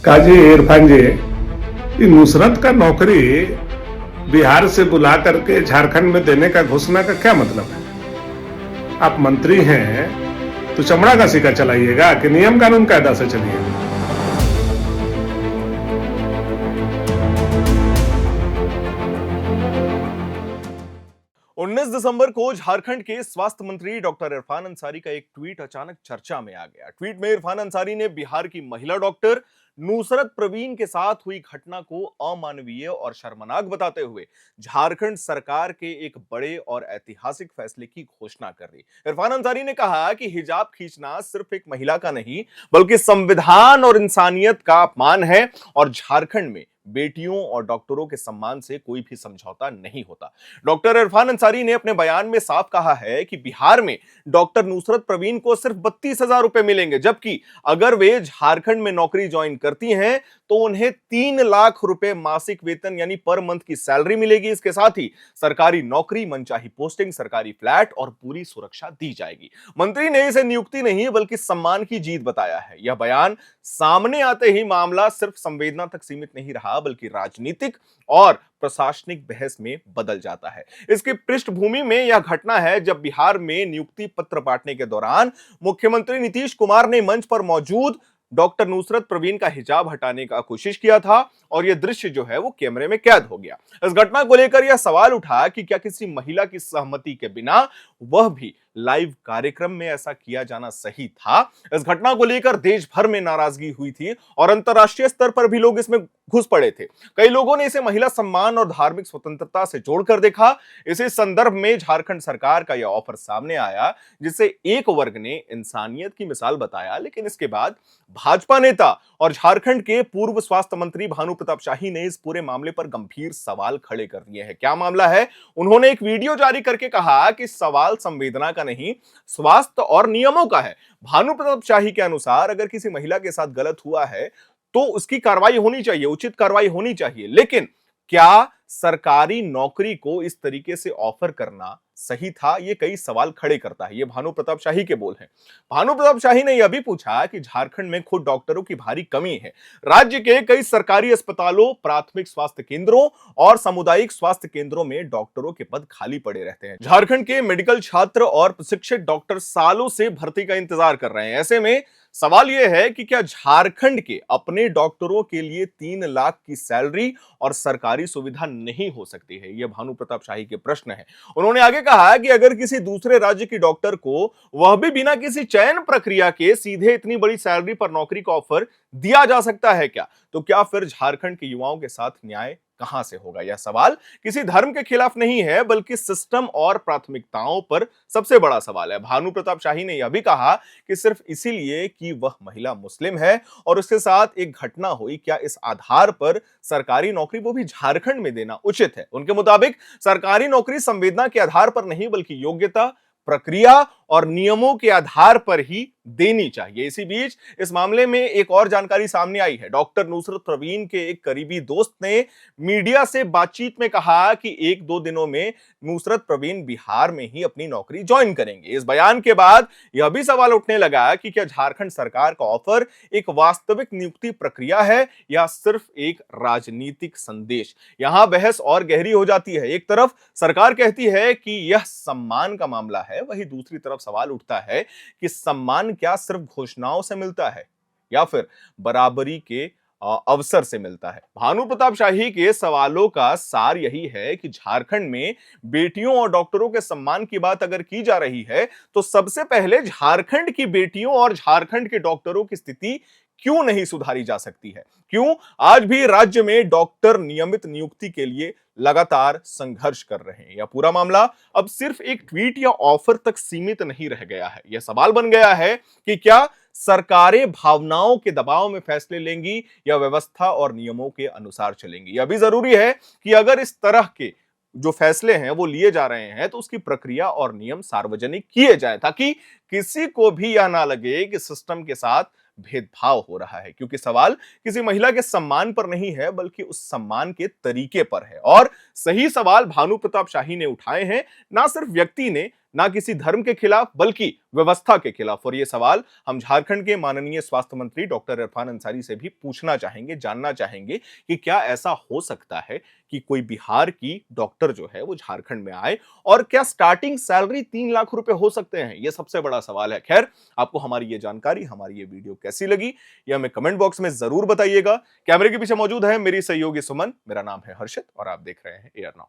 काजी इरफान जी, ये नुसरत का नौकरी बिहार से बुला करके झारखंड में देने का घोषणा का क्या मतलब है? आप मंत्री हैं तो चमड़ा का सिक्का चलाइएगा कि नियम कानून कायदा से चलिएगा? 19 दिसंबर को झारखंड के स्वास्थ्य मंत्री डॉक्टर इरफान अंसारी का एक ट्वीट अचानक चर्चा में आ गया। ट्वीट में इरफान अंसारी ने बिहार की महिला डॉक्टर नुसरत प्रवीण के साथ हुई घटना को अमानवीय और शर्मनाक बताते हुए झारखंड सरकार के एक बड़े और ऐतिहासिक फैसले की घोषणा कर दी। इरफान अंसारी ने कहा कि हिजाब खींचना सिर्फ एक महिला का नहीं बल्कि संविधान और इंसानियत का अपमान है और झारखंड में बेटियों और डॉक्टरों के सम्मान से कोई भी समझौता नहीं होता। डॉक्टर इरफान अंसारी ने अपने बयान में साफ कहा है कि बिहार में डॉक्टर नुसरत प्रवीण को सिर्फ 32,000 रुपए मिलेंगे, जबकि अगर वे झारखंड में नौकरी ज्वाइन करती हैं तो उन्हें 3 लाख रुपए मासिक वेतन यानी पर मंथ की सैलरी मिलेगी। इसके साथ ही सरकारी नौकरी, मनचाही पोस्टिंग, सरकारी फ्लैट और पूरी सुरक्षा दी जाएगी। मंत्री ने इसे नियुक्ति नहीं बल्कि सम्मान की जीत बताया है। यह बयान सामने आते ही मामला सिर्फ संवेदना तक सीमित नहीं रहा बल्कि राजनीतिक और प्रशासनिक बहस में बदल जाता है। इसकी पृष्ठभूमि में यह घटना है जब बिहार में नियुक्ति पत्र बांटने के दौरान मुख्यमंत्री नीतीश कुमार ने मंच पर मौजूद डॉक्टर नुसरत प्रवीण का हिजाब हटाने का कोशिश किया था और यह दृश्य जो है वो कैमरे में कैद हो गया। इस घटना को लेकर यह सवाल उठा कि क्या किसी महिला की सहमति के बिना, वह भी लाइव कार्यक्रम में, ऐसा किया जाना सही था? इस घटना को लेकर देश भर में नाराजगी हुई थी और अंतर्राष्ट्रीय स्तर पर भी लोग इसमें घुस पड़े थे। कई लोगों ने इसे महिला सम्मान और धार्मिक स्वतंत्रता से जोड़कर देखा। इसी संदर्भ में झारखंड सरकार का यह ऑफर सामने आया जिसे एक वर्ग ने इंसानियत की मिसाल बताया, लेकिन इसके बाद भाजपा नेता और झारखंड के पूर्व स्वास्थ्य मंत्री भानु प्रताप शाही ने इस पूरे मामले पर गंभीर सवाल खड़े कर दिए हैं। क्या मामला है? उन्होंने एक वीडियो जारी करके कहा कि सवाल संवेदना का नहीं, स्वास्थ्य और नियमों का है। भानु प्रताप शाही के अनुसार अगर किसी महिला के साथ गलत हुआ है तो उसकी कार्रवाई होनी चाहिए, उचित कार्रवाई होनी चाहिए, लेकिन क्या सरकारी नौकरी को इस तरीके से ऑफर करना सही था? ये कई सवाल खड़े करता है। ये भानु प्रताप शाही के बोल हैं। भानु प्रताप शाही ने यह भी पूछा कि झारखंड में खुद डॉक्टरों की भारी कमी है। राज्य के कई सरकारी अस्पतालों, प्राथमिक स्वास्थ्य केंद्रों और सामुदायिक स्वास्थ्य केंद्रों में डॉक्टरों के पद खाली पड़े रहते हैं। झारखंड के मेडिकल छात्र और प्रशिक्षित डॉक्टर सालों से भर्ती का इंतजार कर रहे हैं। ऐसे में सवाल यह है कि क्या झारखंड के अपने डॉक्टरों के लिए 3 लाख की सैलरी और सरकारी सुविधा नहीं हो सकती है? यह भानु प्रताप शाही के प्रश्न है। उन्होंने आगे कहा कि अगर किसी दूसरे राज्य की डॉक्टर को, वह भी बिना किसी चयन प्रक्रिया के, सीधे इतनी बड़ी सैलरी पर नौकरी का ऑफर दिया जा सकता है क्या, तो क्या फिर झारखंड के युवाओं के साथ न्याय कहां से होगा? यह सवाल किसी धर्म के खिलाफ नहीं है बल्कि सिस्टम और प्राथमिकताओं पर सबसे बड़ा सवाल है। भानु प्रताप शाही ने यह भी कहा कि सिर्फ इसीलिए कि वह महिला मुस्लिम है और उसके साथ एक घटना हुई, क्या इस आधार पर सरकारी नौकरी वो भी झारखंड में देना उचित है? उनके मुताबिक सरकारी नौकरी संवेदना के आधार पर नहीं बल्कि योग्यता, प्रक्रिया और नियमों के आधार पर ही देनी चाहिए। इसी बीच इस मामले में एक और जानकारी सामने आई है। डॉक्टर नुसरत प्रवीण के एक करीबी दोस्त ने मीडिया से बातचीत में कहा कि 1-2 दिनों में नुसरत प्रवीण बिहार में ही अपनी नौकरी ज्वाइन करेंगे। इस बयान के बाद यह भी सवाल उठने लगा कि क्या झारखंड सरकार का ऑफर एक वास्तविक नियुक्ति प्रक्रिया है या सिर्फ एक राजनीतिक संदेश? यहां बहस और गहरी हो जाती है। एक तरफ सरकार कहती है कि यह सम्मान का मामला है, वहीं दूसरी तरफ सवाल उठता है कि सम्मान क्या सिर्फ घोषणाओं से मिलता है या फिर बराबरी के अवसर से मिलता है? भानु प्रताप शाही के सवालों का सार यही है कि झारखंड में बेटियों और डॉक्टरों के सम्मान की बात अगर की जा रही है तो सबसे पहले झारखंड की बेटियों और झारखंड के डॉक्टरों की स्थिति क्यों नहीं सुधारी जा सकती है? क्यों आज भी राज्य में डॉक्टर नियमित नियुक्ति के लिए लगातार संघर्ष कर रहे हैं? यह पूरा मामला अब सिर्फ एक ट्वीट या ऑफर तक सीमित नहीं रह गया है। यह सवाल बन गया है कि क्या सरकारें भावनाओं के दबाव में फैसले लेंगी या व्यवस्था और नियमों के अनुसार चलेंगी? यह भी जरूरी है कि अगर इस तरह के जो फैसले हैं वो लिए जा रहे हैं तो उसकी प्रक्रिया और नियम सार्वजनिक किए जाएं, ताकि किसी को भी यह ना लगे कि सिस्टम के साथ भेदभाव हो रहा है। क्योंकि सवाल किसी महिला के सम्मान पर नहीं है बल्कि उस सम्मान के तरीके पर है। और सही सवाल भानु प्रताप शाही ने उठाए हैं, ना सिर्फ व्यक्ति ने ना किसी धर्म के खिलाफ बल्कि व्यवस्था के खिलाफ। और ये सवाल हम झारखंड के माननीय स्वास्थ्य मंत्री डॉक्टर इरफान अंसारी से भी पूछना चाहेंगे, जानना चाहेंगे कि क्या ऐसा हो सकता है कि कोई बिहार की डॉक्टर जो है वो झारखंड में आए, और क्या स्टार्टिंग सैलरी 3 लाख रुपए हो सकते हैं? ये सबसे बड़ा सवाल है। खैर, आपको हमारी ये जानकारी, हमारी ये वीडियो कैसी लगी, ये हमें कमेंट बॉक्स में जरूर बताइएगा। कैमरे के पीछे मौजूद है मेरी सहयोगी सुमन, मेरा नाम है हर्षित और आप देख रहे हैं एयर नाउ।